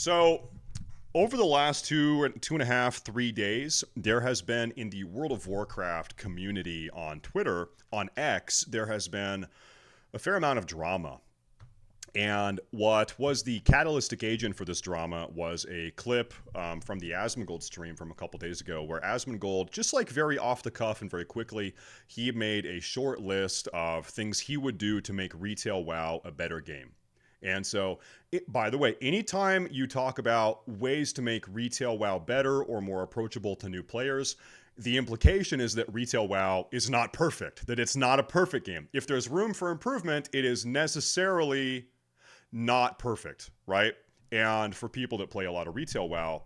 So, over the last 2.5, 3 days, there has been in the World of Warcraft community on Twitter, on X, there has been a fair amount of drama. And what was the catalytic agent for this drama was a clip from the Asmongold stream from a couple days ago, where Asmongold, just like very off the cuff and very quickly, he made a short list of things he would do to make Retail WoW a better game. And so, by the way, anytime you talk about ways to make Retail WoW better or more approachable to new players, the implication is that Retail WoW is not perfect, that it's not a perfect game. If there's room for improvement, it is necessarily not perfect, right? And for people that play a lot of Retail WoW,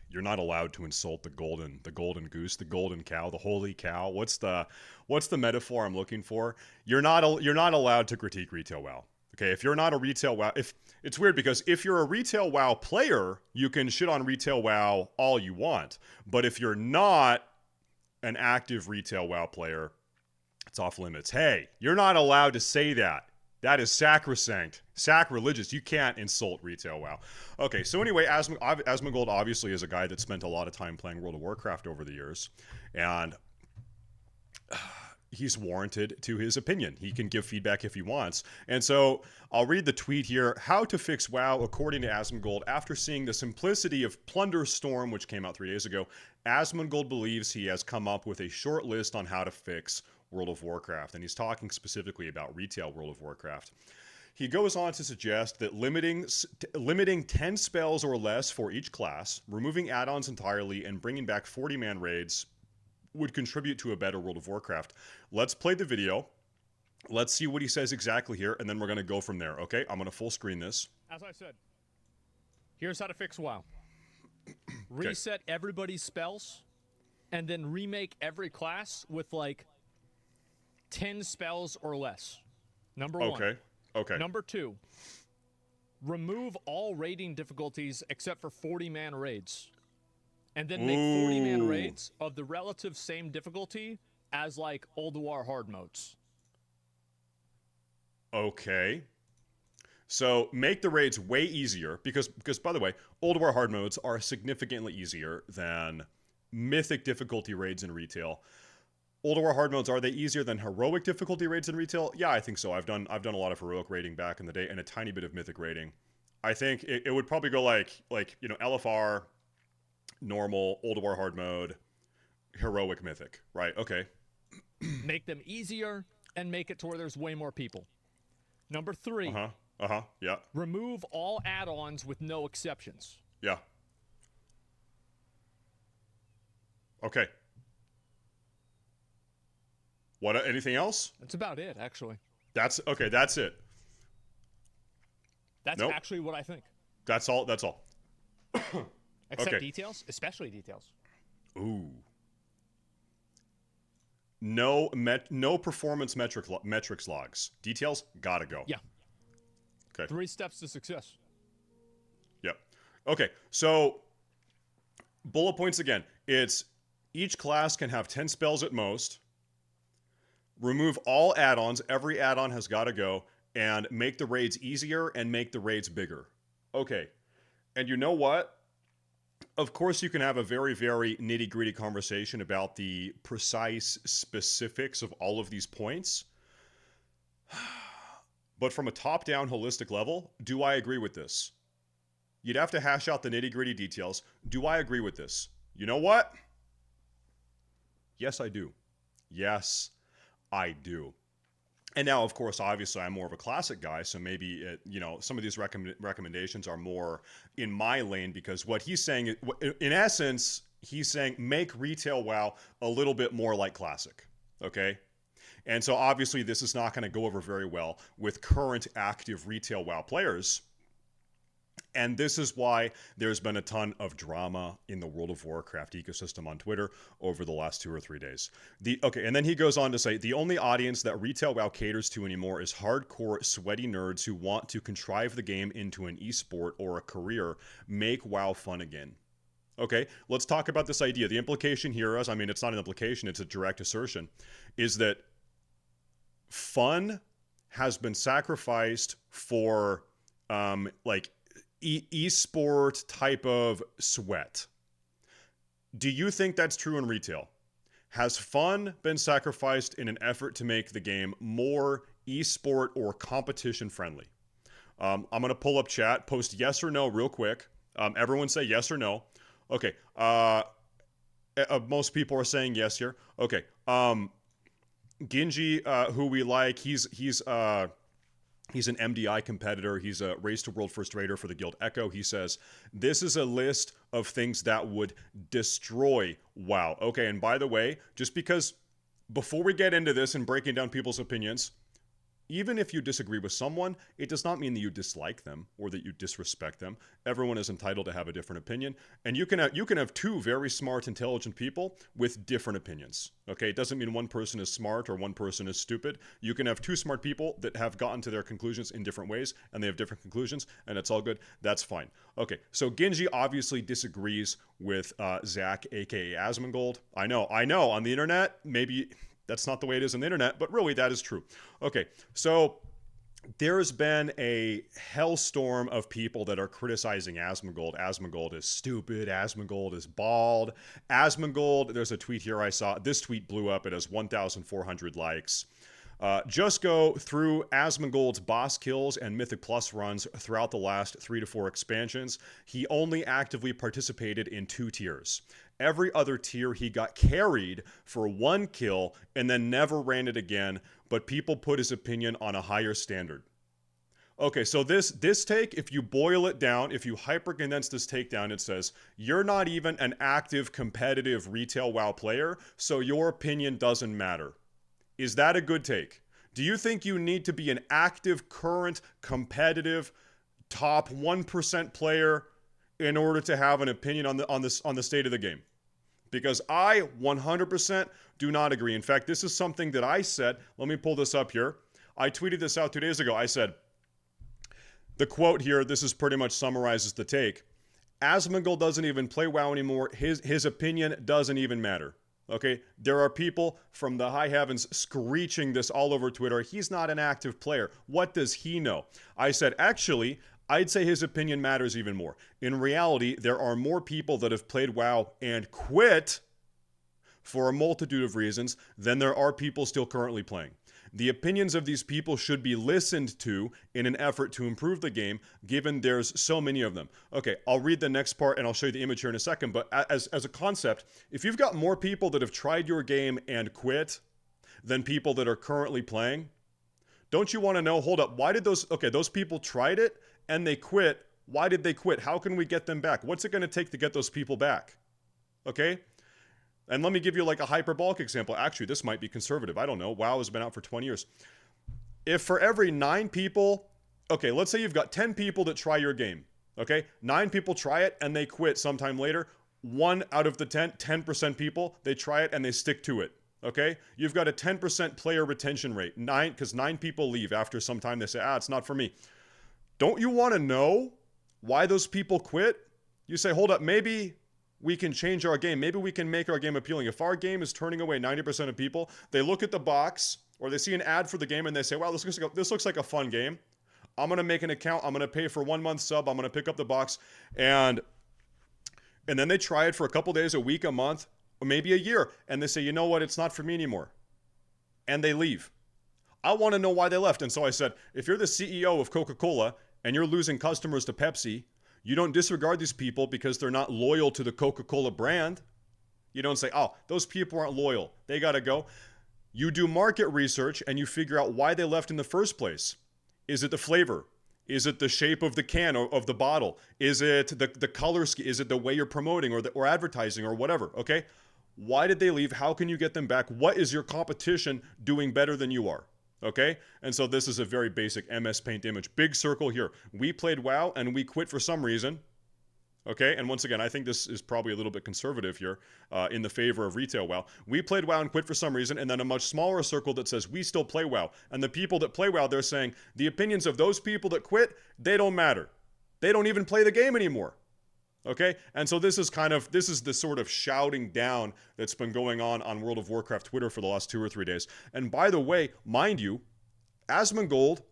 you're not allowed to insult the golden goose, the golden cow, the holy cow. What's the metaphor I'm looking for? You're not allowed to critique Retail WoW. Okay, if you're not a Retail WoW, if it's weird because if you're a Retail WoW player, you can shit on Retail WoW all you want. But if you're not an active Retail WoW player, it's off limits. Hey, you're not allowed to say that. That is sacrosanct, sacrilegious. You can't insult Retail WoW. Okay, so anyway, Asmongold obviously is a guy that spent a lot of time playing World of Warcraft over the years, and he's warranted to his opinion. He can give feedback if he wants. And so I'll read the tweet here. How to fix WoW according to Asmongold. After seeing the simplicity of Plunder Storm, which came out 3 days ago, Asmongold believes he has come up with a short list on how to fix World of Warcraft. And he's talking specifically about retail World of Warcraft. He goes on to suggest that limiting 10 spells or less for each class, removing add-ons entirely, and bringing back 40-man raids would contribute to a better World of Warcraft. Let's play the video. Let's see what he says exactly here, and then we're going to go from there, okay? I'm going to full screen this. As I said, here's how to fix WoW. Reset everybody's spells, and then remake every class with, like, 10 spells or less. Number one. Okay. Number two, remove all raiding difficulties except for 40-man raids. And then make 40-man raids of the relative same difficulty as, like, Old War hard modes. Okay. So make the raids way easier, because by the way, Old War hard modes are significantly easier than mythic difficulty raids in retail. Old War hard modes, are they easier than heroic difficulty raids in retail? Yeah, I think so. I've done a lot of heroic raiding back in the day and a tiny bit of mythic raiding. I think it would probably go like LFR, normal, Old War hard mode, heroic, mythic, right? Okay. Make them easier and make it to where there's way more people. Number three. Yeah. Remove all add-ons with no exceptions. Yeah. Okay. What? Anything else? That's about it, actually. That's okay. That's it. That's actually what I think. That's all. Except details, especially details. Ooh. No performance metrics logs. Details gotta go. Yeah. Okay. 3 steps to success. Yep. Okay. So bullet points again. It's each class can have 10 spells at most. Remove all add-ons. Every add-on has got to go, and make the raids easier and make the raids bigger. Okay. And you know what? Of course, you can have a very, very nitty-gritty conversation about the precise specifics of all of these points. But from a top-down holistic level, do I agree with this? You'd have to hash out the nitty-gritty details. Do I agree with this? You know what? Yes, I do. Yes, I do. And now, of course, obviously, I'm more of a classic guy, so maybe, some of these recommendations are more in my lane, because what he's saying, in essence, he's saying make retail WoW a little bit more like classic, okay? And so, obviously, this is not going to go over very well with current active retail WoW players. And this is why there's been a ton of drama in the World of Warcraft ecosystem on Twitter over the last 2 or 3 days. And then he goes on to say, the only audience that Retail WoW caters to anymore is hardcore, sweaty nerds who want to contrive the game into an esport or a career, make WoW fun again. Okay, let's talk about this idea. The implication here is, it's not an implication, it's a direct assertion, is that fun has been sacrificed for, esport type of sweat. Do you think that's true in retail? Has fun been sacrificed in an effort to make the game more esport or competition friendly? I'm going to pull up chat, post yes or no real quick. Everyone say yes or no. Okay. Most people are saying yes here. Okay. Ginji, who we like, he's an MDI competitor. He's a Race to World First Raider for the Guild Echo. He says, this is a list of things that would destroy WoW. Okay, and by the way, just because before we get into this and breaking down people's opinions, even if you disagree with someone, it does not mean that you dislike them or that you disrespect them. Everyone is entitled to have a different opinion, and you can have two very smart, intelligent people with different opinions. Okay, it doesn't mean one person is smart or one person is stupid. You can have two smart people that have gotten to their conclusions in different ways, and they have different conclusions, and it's all good. That's fine. Okay, so Ginji obviously disagrees with Zach, aka Asmongold. I know. On the internet, maybe that's not the way it is on the internet, but really that is true. Okay, so there's been a hellstorm of people that are criticizing Asmongold. Asmongold is stupid. Asmongold is bald. Asmongold, there's a tweet here I saw. This tweet blew up. It has 1,400 likes. Just go through Asmongold's boss kills and Mythic Plus runs throughout the last 3 to 4 expansions. He only actively participated in 2 tiers. Every other tier he got carried for 1 kill and then never ran it again, but people put his opinion on a higher standard. Okay, so this take, if you boil it down, if you hyper-condense this takedown, it says, you're not even an active competitive retail WoW player, so your opinion doesn't matter. Is that a good take? Do you think you need to be an active, current, competitive, top 1% player in order to have an opinion on the state of the game? Because I 100% do not agree. In fact, this is something that I said. Let me pull this up here. I tweeted this out 2 days ago. I said, the quote here, this is pretty much summarizes the take. Asmongold doesn't even play WoW anymore. His opinion doesn't even matter. Okay, there are people from the high heavens screeching this all over Twitter. He's not an active player. What does he know? I said, actually, I'd say his opinion matters even more. In reality, there are more people that have played WoW and quit for a multitude of reasons than there are people still currently playing. The opinions of these people should be listened to in an effort to improve the game, given there's so many of them. Okay, I'll read the next part and I'll show you the image here in a second, but as a concept, if you've got more people that have tried your game and quit than people that are currently playing, don't you want to know, hold up, why did those people tried it and they quit. Why did they quit? How can we get them back? What's it going to take to get those people back? Okay? And let me give you like a hyperbolic example. Actually, this might be conservative. I don't know. WoW has been out for 20 years. If for every 9 people, okay, let's say you've got 10 people that try your game. Okay? 9 people try it and they quit sometime later. 1 out of the 10% people, they try it and they stick to it. Okay? You've got a 10% player retention rate. 9 people leave after some time. They say, it's not for me. Don't you want to know why those people quit? You say, hold up, maybe we can change our game. Maybe we can make our game appealing. If our game is turning away 90% of people, they look at the box or they see an ad for the game and they say, wow, this looks like a fun game. I'm going to make an account. I'm going to pay for 1 month sub. I'm going to pick up the box. And then they try it for a couple days, a week, a month, or maybe a year. And they say, you know what? It's not for me anymore. And they leave. I want to know why they left. And so I said, if you're the CEO of Coca-Cola and you're losing customers to Pepsi, you don't disregard these people because they're not loyal to the Coca-Cola brand. You don't say, those people aren't loyal. They got to go. You do market research and you figure out why they left in the first place. Is it the flavor? Is it the shape of the can or of the bottle? Is it the color scheme? Is it the way you're promoting or advertising or whatever? Okay. Why did they leave? How can you get them back? What is your competition doing better than you are? Okay? And so this is a very basic MS Paint image. Big circle here. We played WoW and we quit for some reason. Okay? And once again, I think this is probably a little bit conservative here in the favor of retail WoW. We played WoW and quit for some reason, and then a much smaller circle that says we still play WoW. And the people that play WoW, they're saying the opinions of those people that quit, they don't matter. They don't even play the game anymore. Okay? And so this is the sort of shouting down that's been going on World of Warcraft Twitter for the last 2 or 3 days. And by the way, mind you, Asmongold,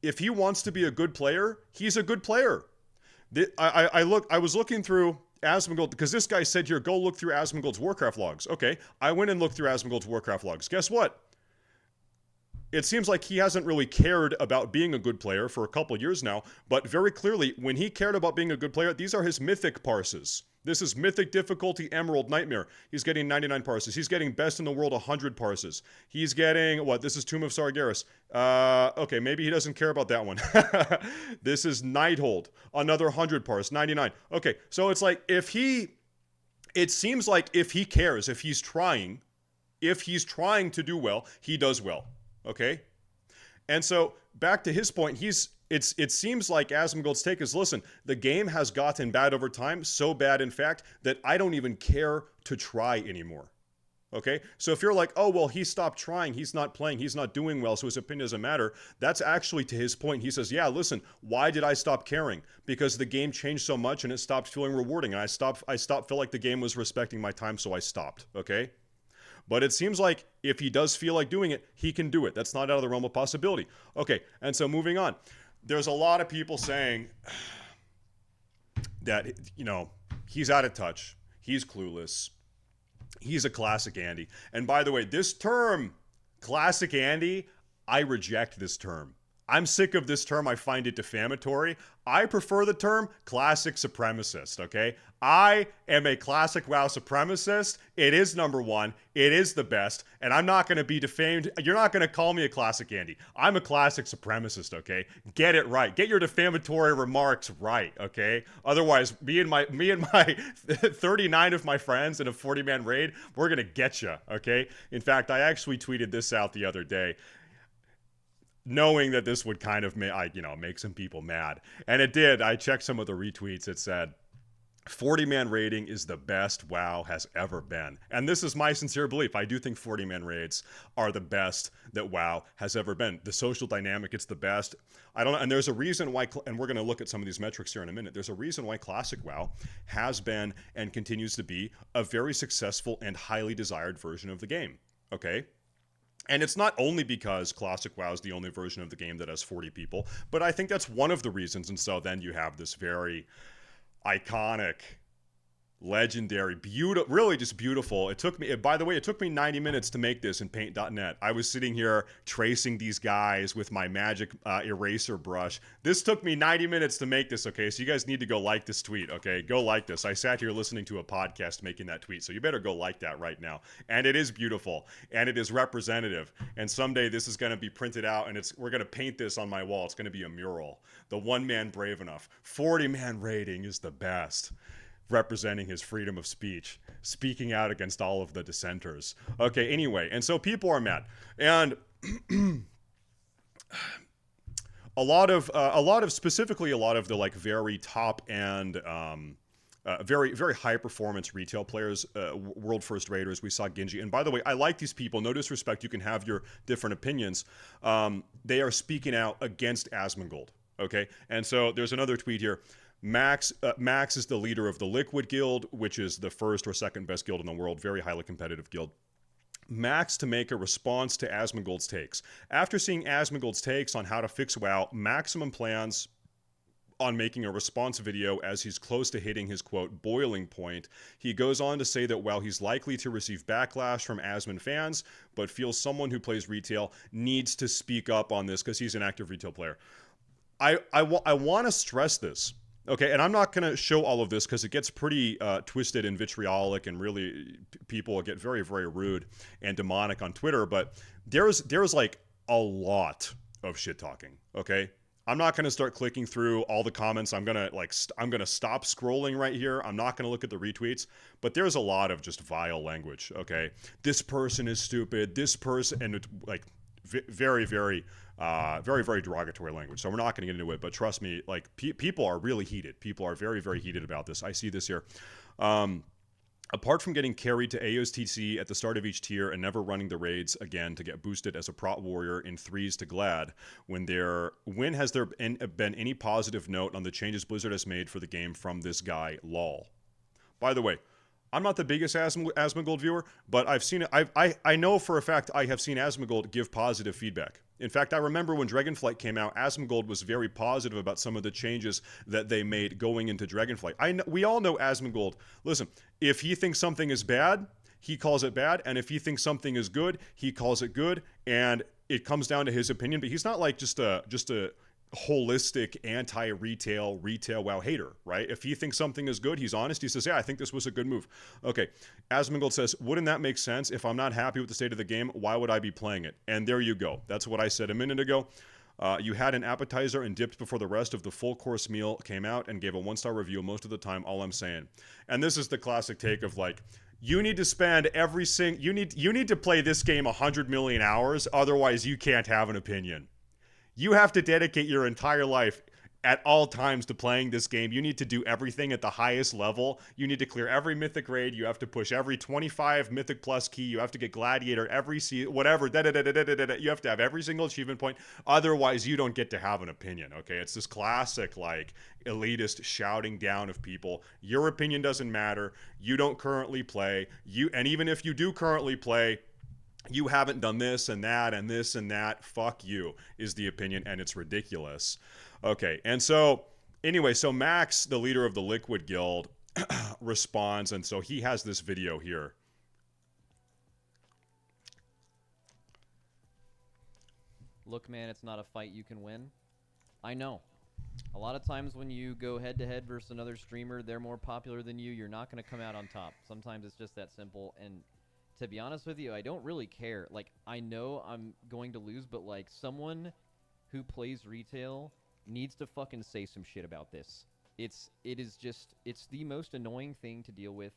if he wants to be a good player, he's a good player. I was looking through Asmongold because this guy said here, go look through Asmongold's Warcraft logs. Okay, I went and looked through Asmongold's Warcraft logs. Guess what? It seems like he hasn't really cared about being a good player for a couple years now, but very clearly, when he cared about being a good player, these are his mythic parses. This is Mythic Difficulty Emerald Nightmare. He's getting 99 parses. He's getting Best in the World 100 parses. He's getting, what, this is Tomb of Sargeras. Okay, maybe he doesn't care about that one. This is Nighthold, another 100 parse, 99. Okay, so it's like, it seems like if he cares, if he's trying to do well, he does well. Okay? And so, back to his point, it seems like Asmongold's take is, listen, the game has gotten bad over time, so bad, in fact, that I don't even care to try anymore. Okay? So if you're like, oh, well, he stopped trying, he's not playing, he's not doing well, so his opinion doesn't matter, that's actually to his point. He says, yeah, listen, why did I stop caring? Because the game changed so much and it stopped feeling rewarding, and I stopped feel like the game was respecting my time, so I stopped. Okay? But it seems like if he does feel like doing it, he can do it. That's not out of the realm of possibility. Okay, and so moving on. There's a lot of people saying that, he's out of touch. He's clueless. He's a classic Andy. And by the way, this term, classic Andy, I reject this term. I'm sick of this term. I find it defamatory. I prefer the term classic supremacist, okay? I am a classic WoW supremacist. It is number one. It is the best. And I'm not going to be defamed. You're not going to call me a classic Andy. I'm a classic supremacist, okay? Get it right. Get your defamatory remarks right, okay? Otherwise, me and my 39 of my friends in a 40-man raid, we're going to get you, okay? In fact, I actually tweeted this out the other day, knowing that this would kind of make some people mad. And it did. I checked some of the retweets. It said, 40-man raiding is the best WoW has ever been. And this is my sincere belief. I do think 40-man raids are the best that WoW has ever been. The social dynamic, it's the best. I don't know. And there's a reason why, and we're going to look at some of these metrics here in a minute. There's a reason why Classic WoW has been and continues to be a very successful and highly desired version of the game. Okay? And it's not only because Classic WoW is the only version of the game that has 40 people, but I think that's one of the reasons. And so then you have this very iconic, legendary, beautiful, really just beautiful. It took me, by the way, it took me 90 minutes to make this in paint.net. I was sitting here tracing these guys with my magic eraser brush. This took me 90 minutes to make this, okay? So you guys need to go like this tweet, okay? Go like this. I sat here listening to a podcast making that tweet, so you better go like that right now. And it is beautiful, and it is representative. And someday this is going to be printed out, and we're going to paint this on my wall. It's going to be a mural. The one man brave enough. 40-man raiding is the best. Representing his freedom of speech, speaking out against all of the dissenters. Okay, anyway, and so people are mad, and a lot of specifically a lot of the like very top and very very high performance retail players, world first raiders. We saw Genji, and by the way, I like these people. No disrespect, you can have your different opinions. They are speaking out against Asmongold. Okay, and so there's another tweet here. Max is the leader of the Liquid Guild, which is the first or second best guild in the world, very highly competitive guild. Max to make a response to Asmongold's takes. After seeing Asmongold's takes on how to fix WoW, Maximum plans on making a response video as he's close to hitting his, quote, boiling point. He goes on to say that while he's likely to receive backlash from Asmon fans, but feels someone who plays retail needs to speak up on this because he's an active retail player. I want to stress this. Okay, and I'm not going to show all of this because it gets pretty twisted and vitriolic, and really people get very, very rude and demonic on Twitter, but there's like a lot of shit talking, okay? I'm not going to start clicking through all the comments. I'm going to stop scrolling right here. I'm not going to look at the retweets, but there's a lot of just vile language, okay? This person is stupid. This person, and like very, very derogatory language. So we're not going to get into it, but trust me, like people are really heated. People are very, very heated about this. I see this here. Apart from getting carried to AOTC at the start of each tier and never running the raids again to get boosted as a prot warrior in 3s to Glad, when has there been any positive note on the changes Blizzard has made for the game from this guy, lol? By the way, I'm not the biggest Asmongold viewer, but I've seen it. I know for a fact I have seen Asmongold give positive feedback. In fact, I remember when Dragonflight came out, Asmongold was very positive about some of the changes that they made going into Dragonflight. We all know Asmongold. Listen, if he thinks something is bad, he calls it bad, and if he thinks something is good, he calls it good, and it comes down to his opinion. But he's not like just a holistic anti-retail WoW hater, right? If he thinks something is good, he's honest. He says, yeah, I think this was a good move. Okay, Asmongold says, wouldn't that make sense? If I'm not happy with the state of the game, why would I be playing it? And there you go. That's what I said a minute ago. You had an appetizer and dipped before the rest of the full course meal came out and gave a 1-star review most of the time, all I'm saying. And this is the classic take of like, you need to spend you need to play this game 100 million hours, otherwise you can't have an opinion. You have to dedicate your entire life at all times to playing this game. You need to do everything at the highest level. You need to clear every mythic raid. You have to push every 25 mythic plus key. You have to get gladiator every whatever. You have to have every single achievement point. Otherwise, you don't get to have an opinion. Okay, it's this classic like elitist shouting down of people. Your opinion doesn't matter. You don't currently play. And even if you do currently play, you haven't done this and that and this and that. Fuck you is the opinion, and it's ridiculous. Okay, and so anyway, so Max, the leader of the Liquid Guild, responds, and so he has this video here. Look, man, it's not a fight you can win. I know. A lot of times when you go head-to-head versus another streamer, they're more popular than you, you're not going to come out on top. Sometimes it's just that simple, and to be honest with you, I don't really care. Like, I know I'm going to lose, but, like, someone who plays retail needs to fucking say some shit about this. It's the most annoying thing to deal with.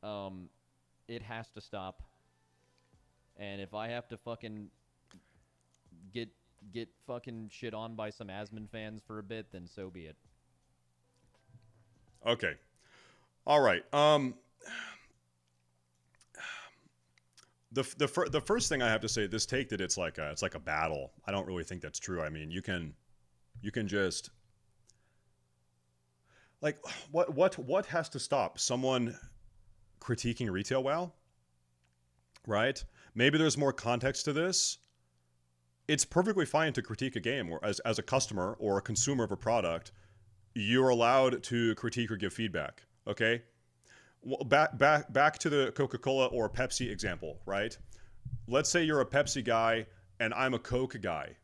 It has to stop. And if I have to fucking get fucking shit on by some Asmon fans for a bit, then so be it. Okay. All right. The first thing I have to say, this take that it's like a battle. I don't really think that's true. I mean, you can just like what has to stop someone critiquing retail WoW, right? Maybe there's more context to this. It's perfectly fine to critique a game, or as a customer or a consumer of a product, you're allowed to critique or give feedback. Okay. Well, back to the Coca-Cola or Pepsi example, right? Let's say you're a Pepsi guy and I'm a Coke guy,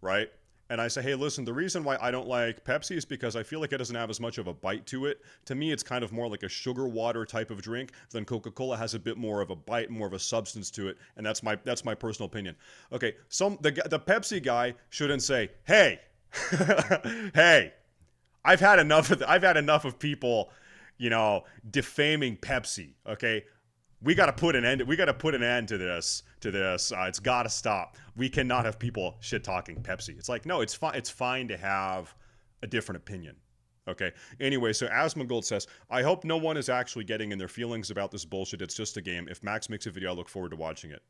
right? And I say, hey, listen, the reason why I don't like Pepsi is because I feel like it doesn't have as much of a bite to it. To me, it's kind of more like a sugar water type of drink. Then Coca-Cola has a bit more of a bite, more of a substance to it, and that's my personal opinion. Okay, the Pepsi guy shouldn't say, hey, hey, I've had enough of people, defaming Pepsi. Okay, we got to put an end. We got to put an end to this. It's got to stop. We cannot have people shit talking Pepsi. It's like, no, it's fine. It's fine to have a different opinion. Okay. Anyway, so Asmongold says, I hope no one is actually getting in their feelings about this bullshit. It's just a game. If Max makes a video, I look forward to watching it.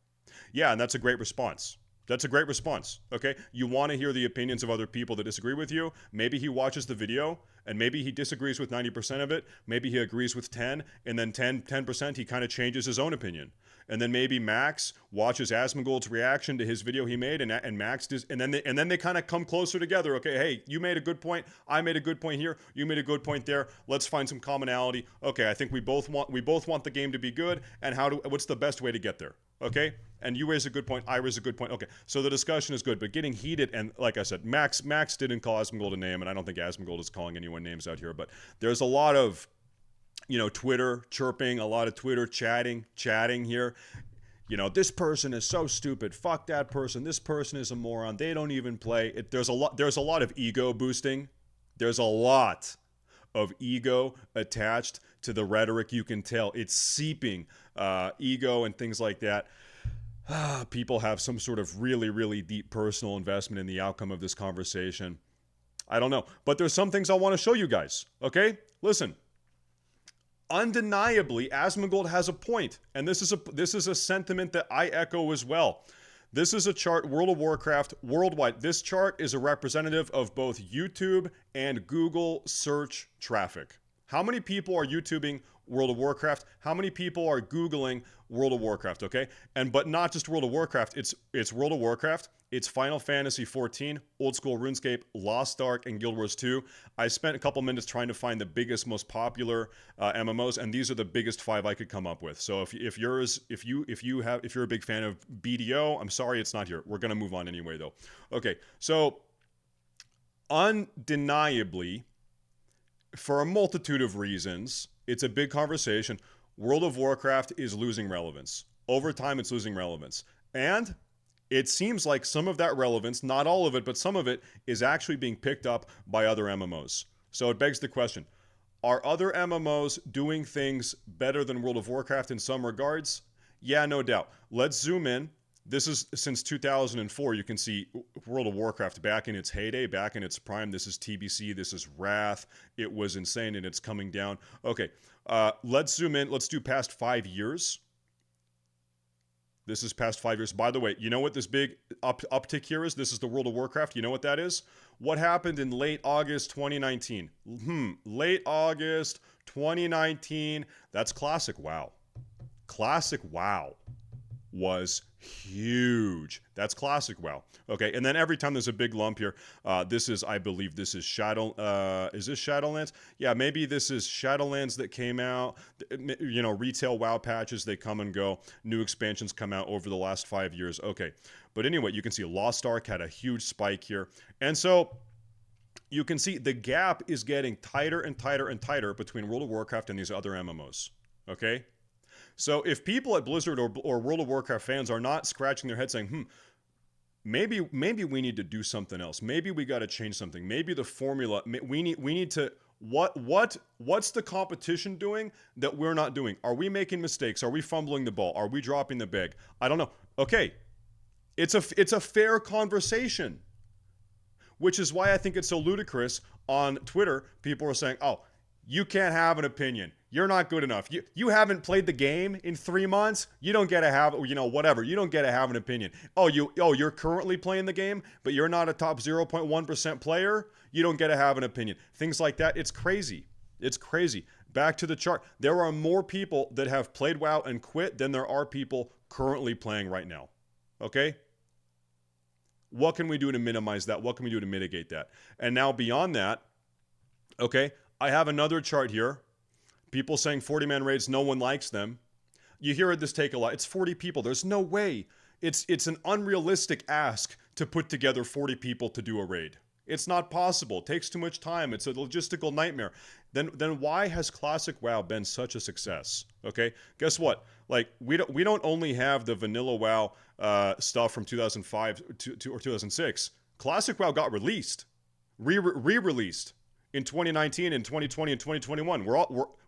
Yeah, and that's a great response. That's a great response, okay? You want to hear the opinions of other people that disagree with you. Maybe he watches the video, and maybe he disagrees with 90% of it. Maybe he agrees with 10, and then 10% he kind of changes his own opinion. And then maybe Max watches Asmongold's reaction to his video he made, and Max does, and then they kind of come closer together. Okay, hey, you made a good point. I made a good point here. You made a good point there. Let's find some commonality. Okay, I think we both want the game to be good. And what's the best way to get there? Okay, and you raise a good point. I raise a good point. Okay, so the discussion is good, but getting heated, and like I said, Max didn't call Asmongold a name, and I don't think Asmongold is calling anyone names out here. But there's a lot of Twitter chirping, a lot of Twitter chatting here. This person is so stupid. Fuck that person. This person is a moron. They don't even play. There's a lot of ego boosting. There's a lot of ego attached to the rhetoric. You can tell it's seeping, ego and things like that. People have some sort of really, really deep personal investment in the outcome of this conversation. I don't know, but there's some things I want to show you guys. Okay, listen. Undeniably, Asmongold has a point, and this is a sentiment that I echo as well. This is a chart, World of Warcraft worldwide. This chart is a representative of both YouTube and Google search traffic. How many people are YouTubing World of Warcraft? How many people are Googling World of Warcraft, okay? But not just World of Warcraft, it's World of Warcraft, it's Final Fantasy 14, Old School RuneScape, Lost Ark, and Guild Wars 2. I spent a couple minutes trying to find the biggest, most popular MMOs, and these are the biggest 5 I could come up with. So if you're a big fan of BDO, I'm sorry it's not here. We're gonna move on anyway, though. Okay, so undeniably, for a multitude of reasons, it's a big conversation. World of Warcraft is losing relevance. Over time, it's losing relevance. And it seems like some of that relevance, not all of it, but some of it, is actually being picked up by other MMOs. So it begs the question, are other MMOs doing things better than World of Warcraft in some regards? Yeah, no doubt. Let's zoom in. This is since 2004. You can see World of Warcraft back in its heyday, back in its prime. This is TBC. This is Wrath. It was insane, and it's coming down. Okay, let's zoom in. Let's do past 5 years. This is past 5 years. By the way, you know what this big uptick here is? This is the World of Warcraft. You know what that is? What happened in late August 2019? Late August 2019. That's Classic WoW. Classic WoW was huge. That's Classic WoW. Okay, and then every time there's a big lump here, I believe this is Shadow, is this Shadowlands? Yeah, maybe this is Shadowlands that came out. You know, retail WoW patches, they come and go. New expansions come out over the last 5 years. Okay, but anyway, you can see Lost Ark had a huge spike here. And so you can see the gap is getting tighter and tighter and tighter between World of Warcraft and these other MMOs. Okay? So if people at Blizzard or World of Warcraft fans are not scratching their head saying, maybe we need to do something else. Maybe we got to change something. Maybe the formula, we need to, what's the competition doing that we're not doing? Are we making mistakes? Are we fumbling the ball? Are we dropping the bag? I don't know. Okay. It's a fair conversation, which is why I think it's so ludicrous on Twitter. People are saying, oh, you can't have an opinion. You're not good enough. You haven't played the game in 3 months. You don't get to have, whatever. You don't get to have an opinion. You're currently playing the game, but you're not a top 0.1% player. You don't get to have an opinion. Things like that. It's crazy. It's crazy. Back to the chart. There are more people that have played WoW and quit than there are people currently playing right now. Okay? What can we do to minimize that? What can we do to mitigate that? And now beyond that, okay, I have another chart here. People saying 40-man raids, no one likes them. You hear this take a lot. It's 40 people. There's no way. It's an unrealistic ask to put together 40 people to do a raid. It's not possible. It takes too much time. It's a logistical nightmare. Then why has Classic WoW been such a success? Okay, guess what? Like we don't only have the vanilla WoW stuff from 2005 or 2006. Classic WoW got released, re-released in 2019 and 2020 and 2021.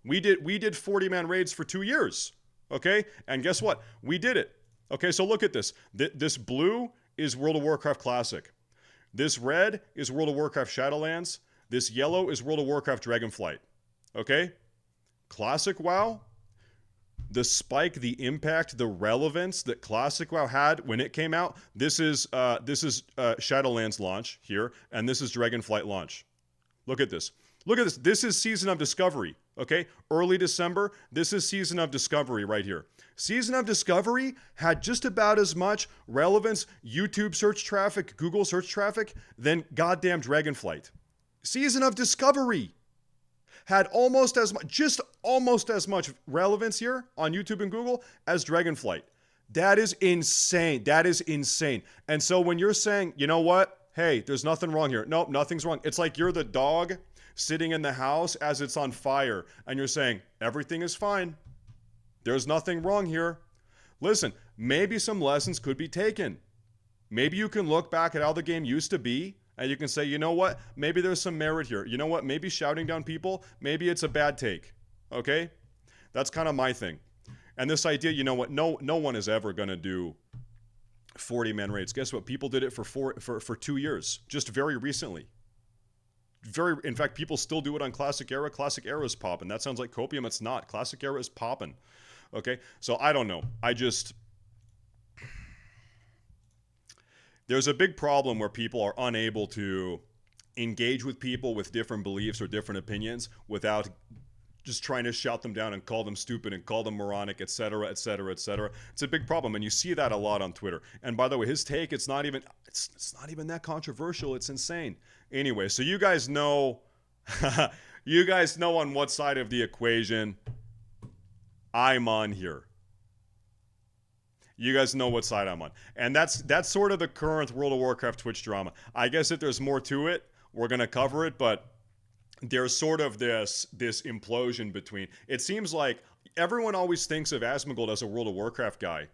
We did 40-man raids for 2 years. Okay, and guess what? We did it. Okay, so look at this. This blue is World of Warcraft Classic. This red is World of Warcraft Shadowlands. This yellow is World of Warcraft Dragonflight. Okay? Classic WoW, the spike, the impact, the relevance that Classic WoW had when it came out. This is Shadowlands launch here, and this is Dragonflight launch. Look at this. Look at this. This is Season of Discovery. Okay? Early December. This is Season of Discovery right here. Season of Discovery had just about as much relevance, YouTube search traffic, Google search traffic, than goddamn Dragonflight. Season of Discovery had almost as much relevance here on YouTube and Google as Dragonflight. That is insane. That is insane. And so when you're saying, you know what? Hey, there's nothing wrong here. Nope, nothing's wrong. It's like you're the dog sitting in the house as it's on fire, and you're saying, everything is fine. There's nothing wrong here. Listen, maybe some lessons could be taken. Maybe you can look back at how the game used to be, and you can say, you know what? Maybe there's some merit here. You know what? Maybe shouting down people, maybe it's a bad take. Okay? That's kind of my thing. And this idea, you know what? No one is ever going to do 40-man raids. Guess what? People did it for 2 years, just very recently. In fact, people still do it on Classic Era. Classic Era is popping. That sounds like copium. It's not. Classic Era is popping. Okay? So I don't know. There's a big problem where people are unable to engage with people with different beliefs or different opinions without just trying to shout them down and call them stupid and call them moronic, etc., etc., etc. It's a big problem, and you see that a lot on Twitter. And by the way, his take, it's not even that controversial. It's insane. Anyway, so you guys know, you guys know on what side of the equation I'm on here. You guys know what side I'm on. And that's sort of the current World of Warcraft Twitch drama. I guess if there's more to it, we're going to cover it, but there's sort of this implosion between. It seems like everyone always thinks of Asmongold as a World of Warcraft guy,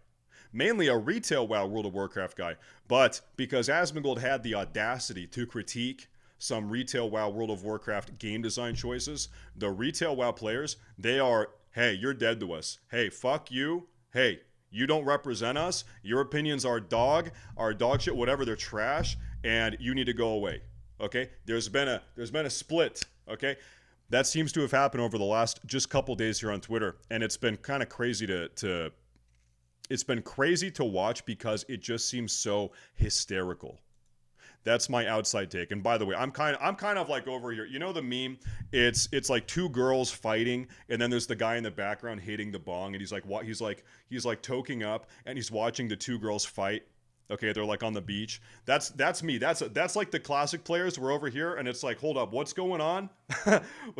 mainly a retail WoW World of Warcraft guy. But because Asmongold had the audacity to critique some retail WoW World of Warcraft game design choices, the retail WoW players, they are, hey, you're dead to us. Hey, fuck you. Hey, you don't represent us. Your opinions are dog shit, whatever. They're trash, and you need to go away. Okay? There's been a split. Okay? That seems to have happened over the last just couple days here on Twitter, and it's been kind of crazy to watch because it just seems so hysterical. That's my outside take. And by the way, I'm kind of like over here. You know the meme? It's like two girls fighting, and then there's the guy in the background hitting the bong, and he's like toking up, and he's watching the two girls fight. Okay, they're like on the beach. That's me. That's like the classic players. We're over here, and it's like, hold up, what's going on?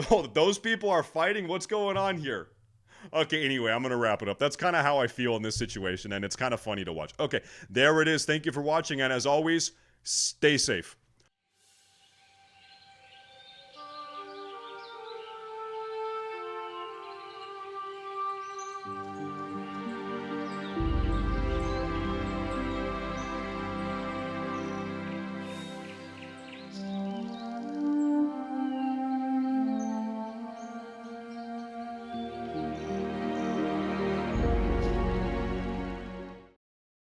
Well, those people are fighting. What's going on here? Okay, anyway, I'm going to wrap it up. That's kind of how I feel in this situation, and it's kind of funny to watch. Okay, there it is. Thank you for watching, and as always, stay safe.